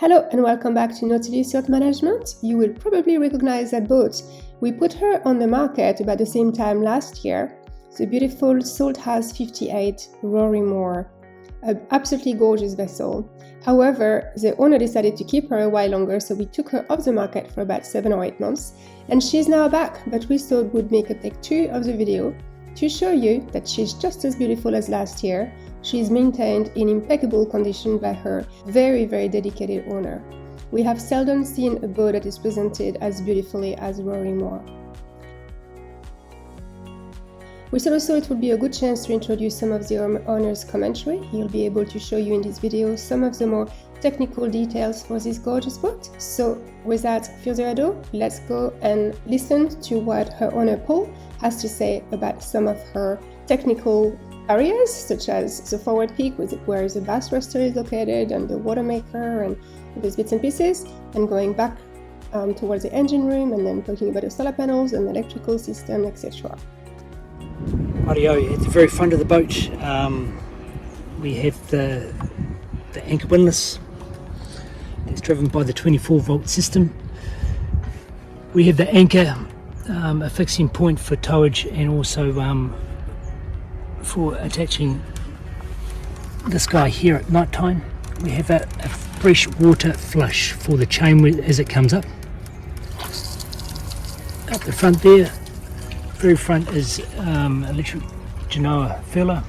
Hello and welcome back to Nautilus Yacht Management. You will probably recognize that boat. We put her on the market about the same time last year. The beautiful Salthouse 58 RORY, an absolutely gorgeous vessel. However, the owner decided to keep her a while longer, so we took her off the market for about 7 or 8 months, and she's now back. But we thought we'd make a take 2 of the video to show you that she's just as beautiful as last year. She's maintained in impeccable condition by her very dedicated owner. We have seldom seen a boat that is presented as beautifully as RORY. We thought also it would be a good chance to introduce some of the owner's commentary. He'll be able to show you in this video some of the more technical details for this gorgeous boat. So without further ado, let's go and listen to what her owner Paul has to say about some of her technical areas, such as the forward peak where the bass thruster is located and the water maker and those bits and pieces, and going back towards the engine room and then talking about the solar panels and electrical system, etc. Rightio, at the very front of the boat we have the anchor windlass. It's driven by the 24-volt system. We have the anchor, a fixing point for towage, and also for attaching this guy here at night time. We have a fresh water flush for the chain as it comes up. Up the front there, very front, is electric genoa furler,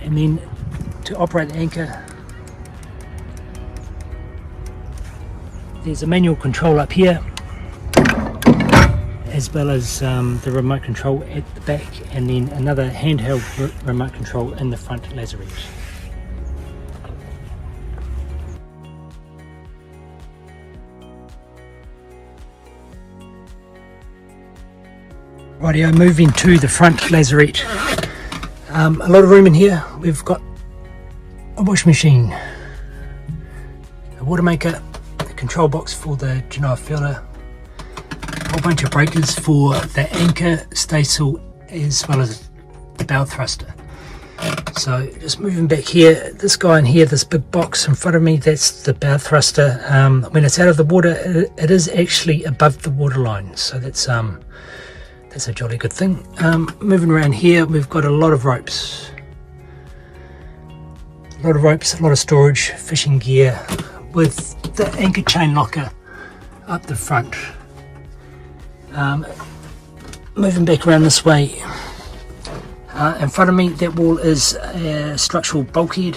and then to operate the anchor there's a manual control up here, as well as the remote control at the back, and then another handheld remote control in the front lazarette. Rightio, moving to the front lazarette. A lot of room in here. We've got a washing machine, a water maker, a control box for the genoa furler, a whole bunch of breakers for the anchor staysail, as well as the bow thruster. So just moving back here, this guy in here, this big box in front of me, that's the bow thruster. When it's out of the water, it is actually above the waterline, so that's a jolly good thing. Moving around here, we've got a lot of ropes. A lot of storage, fishing gear, with the anchor chain locker up the front. Moving back around this way, in front of me, that wall is a structural bulkhead.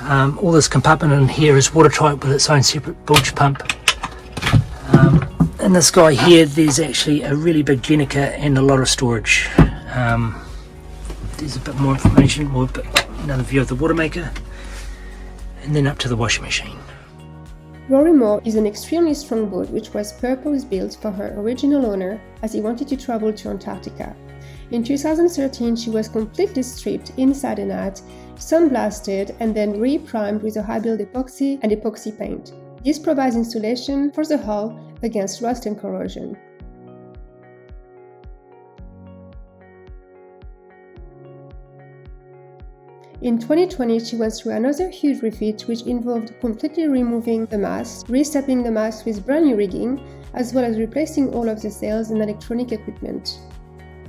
All this compartment in here is watertight with its own separate bilge pump. In this guy here, there's actually a really big Jenica and a lot of storage. There's a bit more information, another view of the water maker, and then up to the washing machine. RORY is an extremely strong boat which was purpose-built for her original owner as he wanted to travel to Antarctica. In 2013, she was completely stripped inside and out, sandblasted, and then re-primed with a high-build epoxy and epoxy paint. This provides insulation for the hull against rust and corrosion. In 2020, she went through another huge refit which involved completely removing the mast, restepping the mast with brand new rigging, as well as replacing all of the sails and electronic equipment.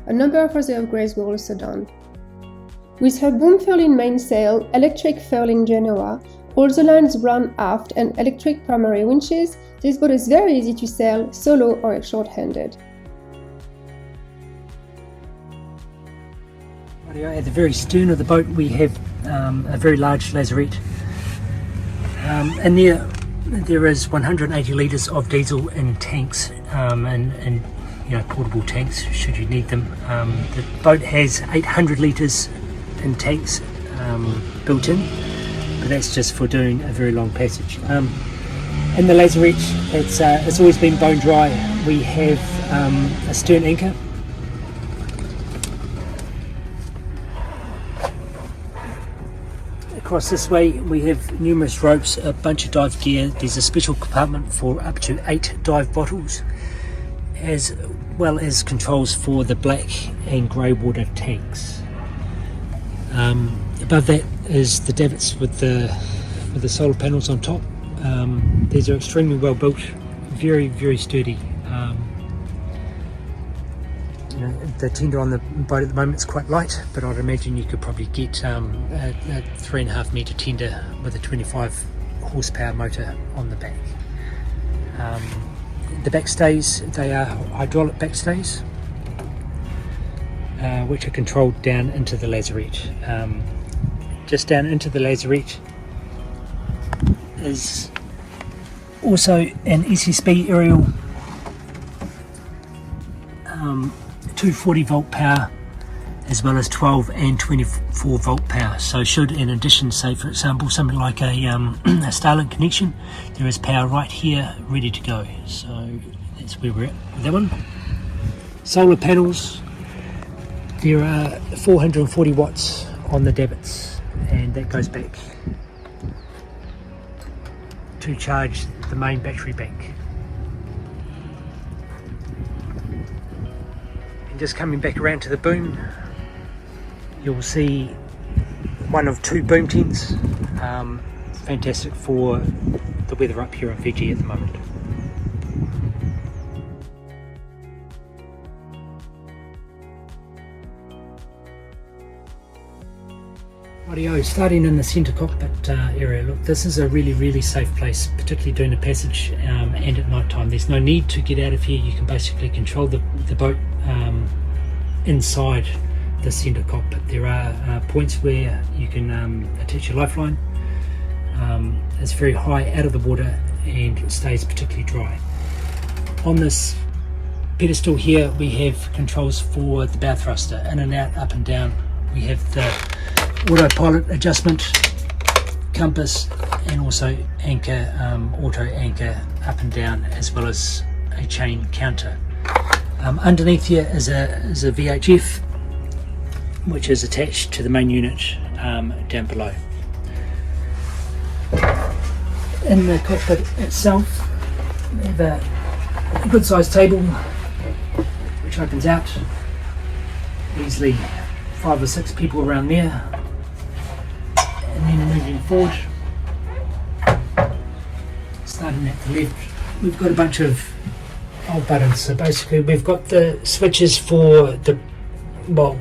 A number of other upgrades were also done. With her boom furling mainsail, electric furling genoa, all the lines run aft, and electric primary winches, this boat is very easy to sail solo or short-handed. At the very stern of the boat, we have a very large lazarette. In there is 180 litres of diesel in tanks, and portable tanks should you need them. The boat has 800 litres in tanks built in, but that's just for doing a very long passage. In the lazarette, it's always been bone dry. We have a stern anchor. Across this way, we have numerous ropes, a bunch of dive gear. There's a special compartment for up to 8 dive bottles, as well as controls for the black and grey water tanks. Above that is the davits with the with the solar panels on top. These are extremely well built, very, very sturdy. You know, the tender on the boat at the moment is quite light, but I'd imagine you could probably get a 3.5 metre tender with a 25 horsepower motor on the back. The backstays, they are hydraulic backstays, which are controlled down into the lazarette. Just down into the lazarette is also an SSB aerial 240 volt power, as well as 12 and 24 volt power. So should, in addition, say for example something like a Starlink connection, there is power right here ready to go. So that's where we're at with that one. Solar panels, there are 440 watts on the davits, and that goes back to charge the main battery bank. And just coming back around to the boom, you'll see one of two boom tents. Fantastic for the weather up here in Fiji at the moment. Rightio, starting in the centre cockpit area. Look, this is a really, really safe place, particularly during the passage and at night time. There's no need to get out of here. You can basically control the boat inside the centre cockpit. There are points where you can attach your lifeline. It's very high out of the water and it stays particularly dry. On this pedestal here we have controls for the bow thruster, in and out, up and down. We have the autopilot adjustment, compass, and also anchor, auto anchor up and down, as well as a chain counter. Underneath here is a VHF, which is attached to the main unit down below. In the cockpit itself, we have a good sized table which opens out, easily 5 or 6 people around there. And then moving forward, starting at the left, we've got a bunch of old buttons. So basically we've got the switches for the, well,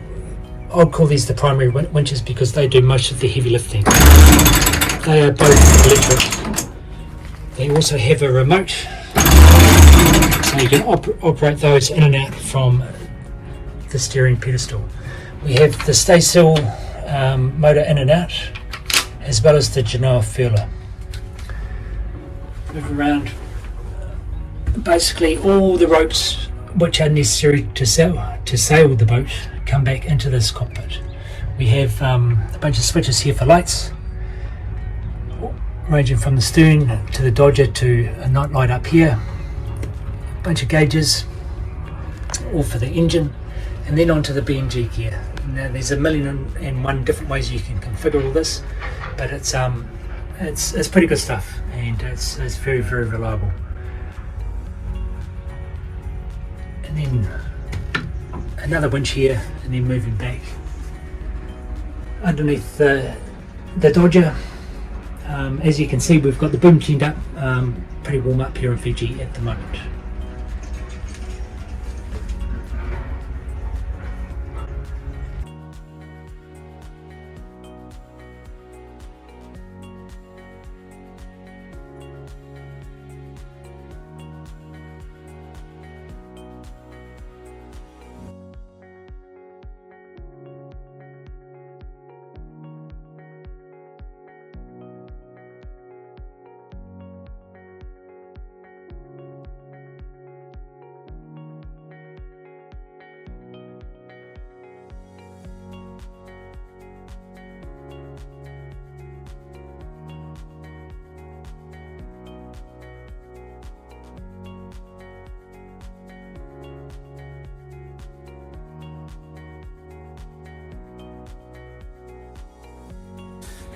I'll call these the primary winches because they do most of the heavy lifting. They are both electric. They also have a remote, so you can operate those in and out from the steering pedestal. We have the stay still motor in and out, as well as the Genoa furler. Move around. Basically all the ropes which are necessary to sail the boat come back into this cockpit. We have a bunch of switches here for lights, ranging from the stern to the dodger to a night light up here. A bunch of gauges, all for the engine, and then onto the BMG gear. Now there's 1,000,001 different ways you can configure all this, but it's pretty good stuff, and it's very, very reliable. And then another winch here, and then moving back underneath the dodger. As you can see, we've got the boom tuned up, pretty warm up here in Fiji at the moment.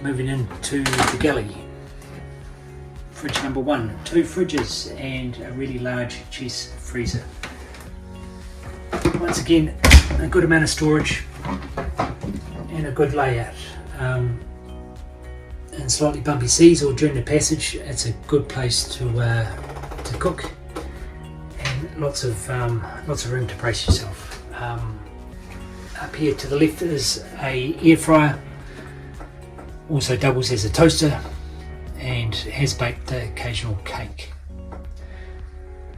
Moving into the galley. Fridge number 1, 2 fridges and a really large chest freezer. Once again, a good amount of storage and a good layout. and slightly bumpy seas or during the passage, it's a good place to cook, and lots of room to brace yourself. Up here to the left is a air fryer, also doubles as a toaster, and has baked the occasional cake.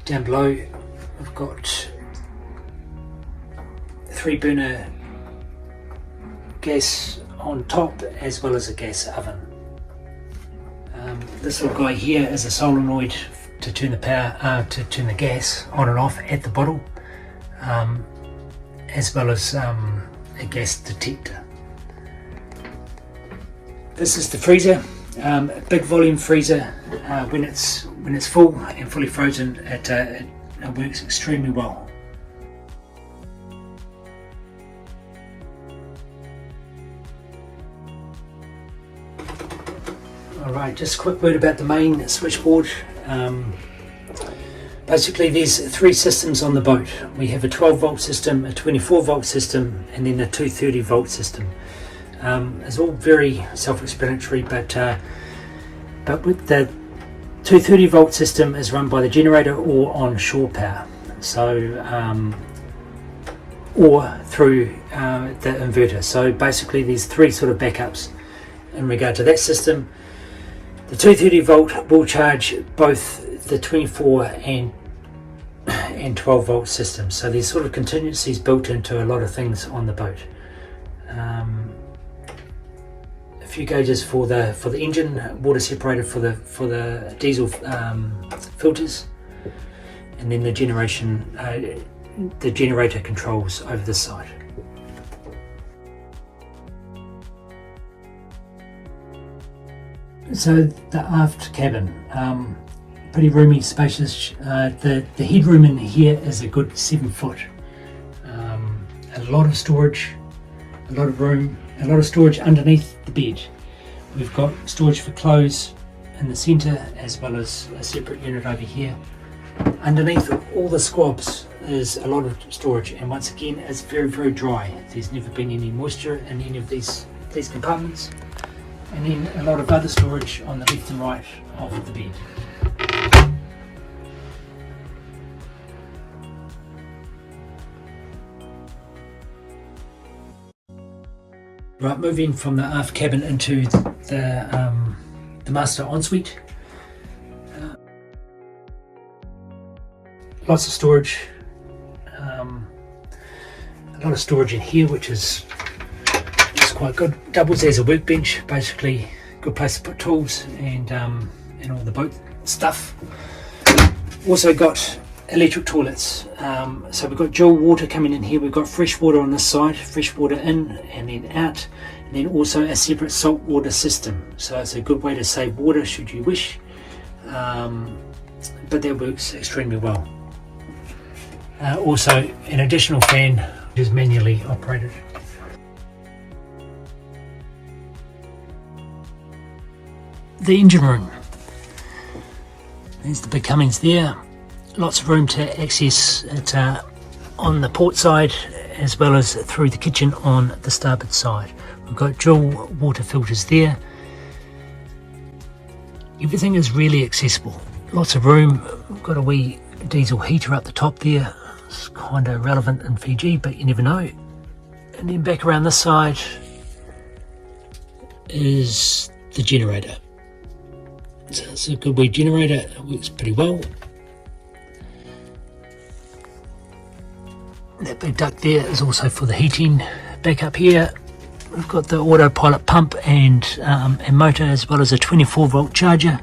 Down below we've got 3-burner gas on top as well as a gas oven. This little guy here is a solenoid to turn the power, to turn the gas on and off at the bottle, as well as a gas detector. This is the freezer, a big volume freezer. When it's full and fully frozen, it works extremely well. Alright, just a quick word about the main switchboard. Basically there's 3 systems on the boat. We have a 12 volt system, a 24 volt system, and then a 230 volt system. It's all very self-explanatory, but with the 230 volt system is run by the generator or on shore power, so or through the inverter. So basically there's 3 sort of backups in regard to that system. The 230 volt will charge both the 24 and 12 volt systems, so there's sort of contingencies built into a lot of things on the boat. A few gauges for the engine, water separator for the diesel filters, and then the generator controls over this side. So the aft cabin, pretty roomy, spacious. The headroom in here is a good 7 foot. A lot of storage, a lot of room, a lot of storage underneath the bed. We've got storage for clothes in the centre, as well as a separate unit over here. Underneath all the squabs is a lot of storage, and once again it's very, very dry. There's never been any moisture in any of these compartments. And then a lot of other storage on the left and right of the bed. Right, moving from the aft cabin into the master ensuite. Lots of storage. A lot of storage in here, which is quite good. Doubles as a workbench, basically good place to put tools and all the boat stuff. Also got electric toilets, so we've got dual water coming in here. We've got fresh water on this side, fresh water in and then out, and then also a separate salt water system, so it's a good way to save water should you wish, but that works extremely well. Also an additional fan, which is manually operated. The engine room, there's the big Cummins there, lots of room to access it on the port side as well as through the kitchen on the starboard side. We've got dual water filters there. Everything is really accessible, lots of room. We've got a wee diesel heater up the top there. It's kind of relevant in Fiji, but you never know. And then back around this side is the generator. So it's a good wee generator, it works pretty well. That big duct there is also for the heating. Back up here we've got the autopilot pump and motor, as well as a 24 volt charger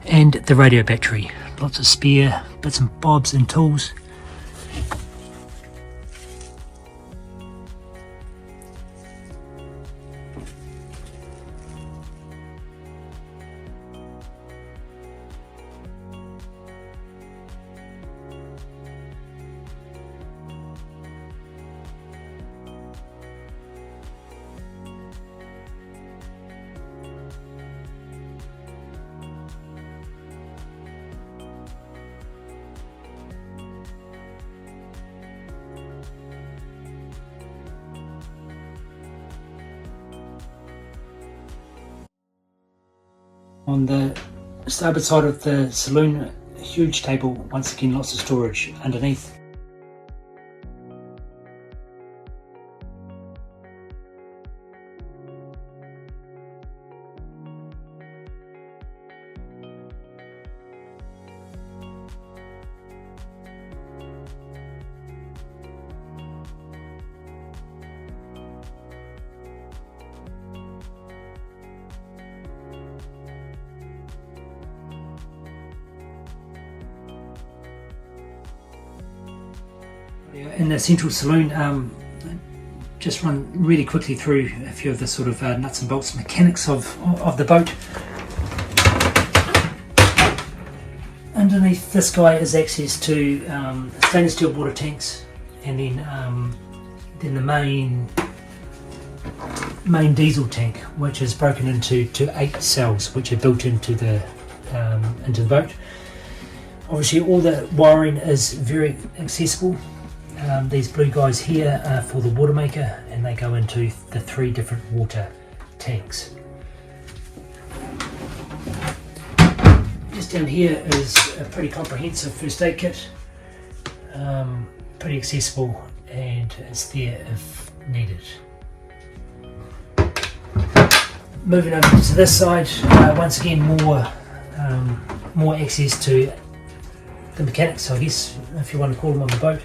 and the radio battery. Lots of spare bits and bobs and tools. On the starboard side of the saloon, a huge table, once again lots of storage underneath. In the central saloon, just run really quickly through a few of the sort of nuts and bolts mechanics of the boat. Underneath this guy is access to stainless steel water tanks, and then the main diesel tank, which is broken into 8 cells, which are built into the boat. Obviously, all the wiring is very accessible. These blue guys here are for the water maker, and they go into the 3 different water tanks. Just down here is a pretty comprehensive first aid kit, pretty accessible, and it's there if needed. Moving over to this side, once again more access to the mechanics, I guess, if you want to call them, on the boat.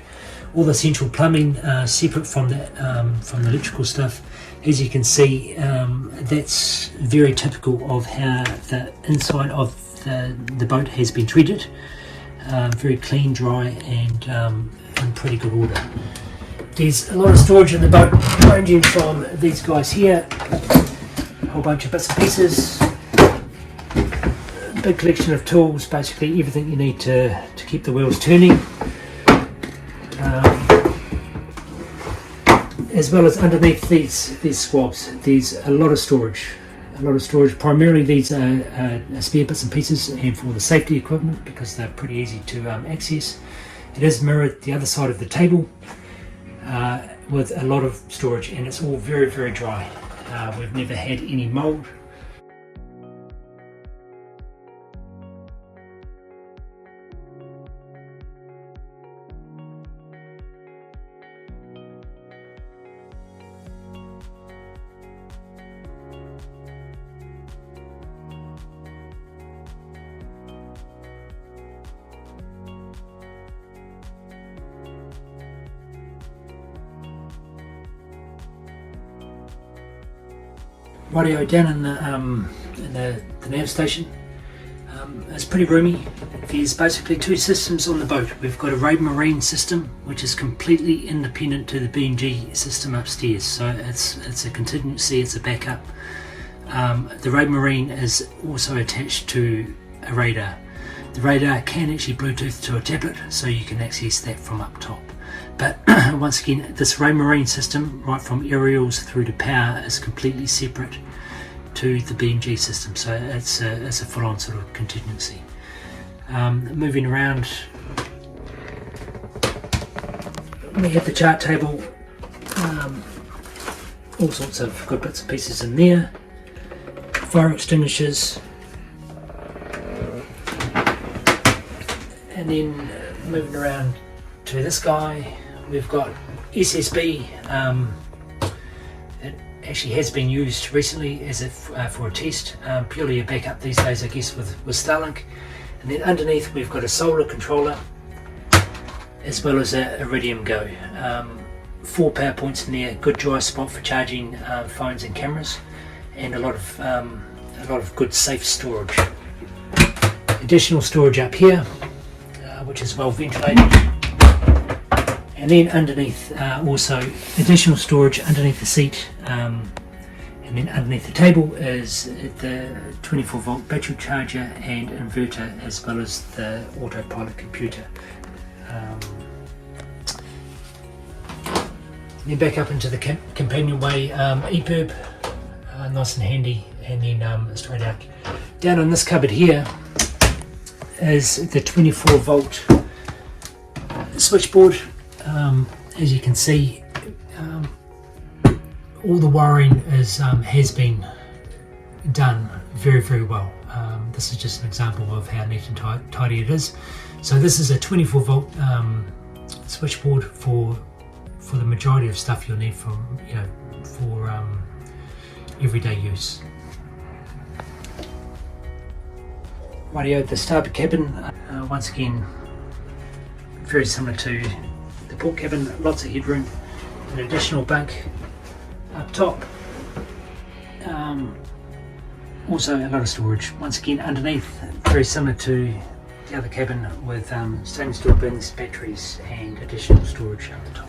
All the central plumbing separate from the electrical stuff. As you can see, that's very typical of how the inside of the boat has been treated. Very clean, dry, and in pretty good order. There's a lot of storage in the boat, ranging from these guys here, a whole bunch of bits and pieces, a big collection of tools, basically everything you need to keep the wheels turning. As well as underneath these squabs, there's a lot of storage. Primarily these are spare bits and pieces, and for the safety equipment, because they're pretty easy to access. It is mirrored the other side of the table with a lot of storage, and it's all very, very dry. We've never had any mold. Radio down in the nav station. It's pretty roomy. There's basically 2 systems on the boat. We've got a Marine system, which is completely independent to the B&G system upstairs. So it's a contingency, it's a backup. The Marine is also attached to a radar. The radar can actually Bluetooth to a tablet, so you can access that from up top. But once again, this Marine system, right from aerials through to power, is completely separate to the B&G system, so it's a full-on sort of contingency. Moving around, we have the chart table, all sorts of good bits and pieces in there, fire extinguishers, and then moving around to this guy, we've got SSB. It actually has been used recently as for a test, purely a backup these days, I guess, with Starlink. And then underneath we've got a solar controller, as well as a Iridium Go. 4 power points in there, good dry spot for charging phones and cameras, and a lot of good safe storage. Additional storage up here, which is well ventilated. And then underneath, also additional storage underneath the seat, and then underneath the table is the 24-volt battery charger and inverter, as well as the autopilot computer. Then back up into the companionway, EPIRB, nice and handy, and then straight out. Down on this cupboard here is the 24-volt switchboard. As you can see, all the wiring has been done very, very well. this is just an example of how neat and tidy it is. So this is a 24 volt switchboard for the majority of stuff you'll need for everyday use. Rightio, the starboard cabin, once again very similar to the port cabin, lots of headroom, an additional bunk up top, also a lot of storage. Once again underneath, very similar to the other cabin with stainless steel bins, batteries and additional storage up the top.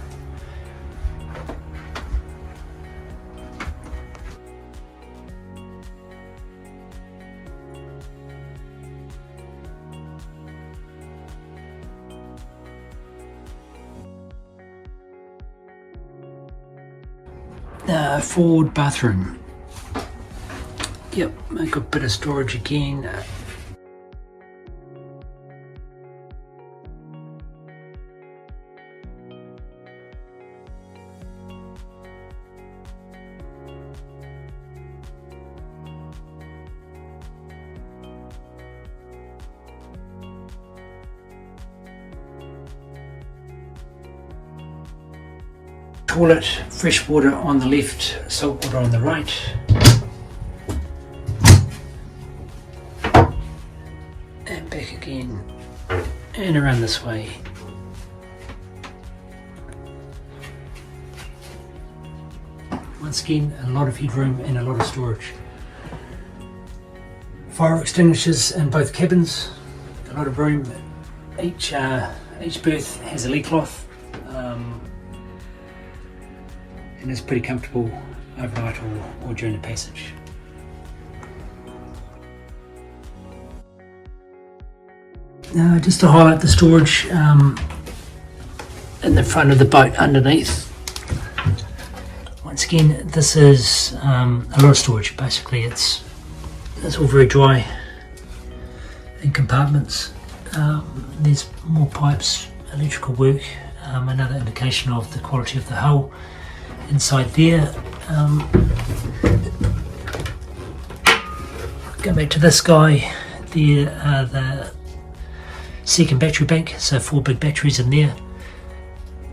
Forward bathroom. Yep, a good bit of storage again. Toilet, fresh water on the left, salt water on the right. And back again and around this way. Once again, a lot of headroom and a lot of storage. Fire extinguishers in both cabins, a lot of room. Each berth has a leg cloth. And it's pretty comfortable overnight or during the passage. Now, just to highlight the storage in the front of the boat underneath. Once again, this is a lot of storage. Basically, it's all very dry in compartments. There's more pipes, electrical work, another indication of the quality of the hull. Inside there, go back to this guy, there the second battery bank, so 4 big batteries in there.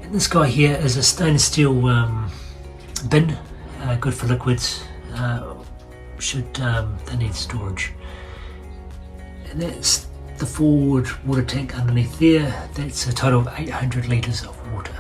And this guy here is a stainless steel bin, good for liquids, should they need storage. And that's the forward water tank underneath there. That's a total of 800 litres of water.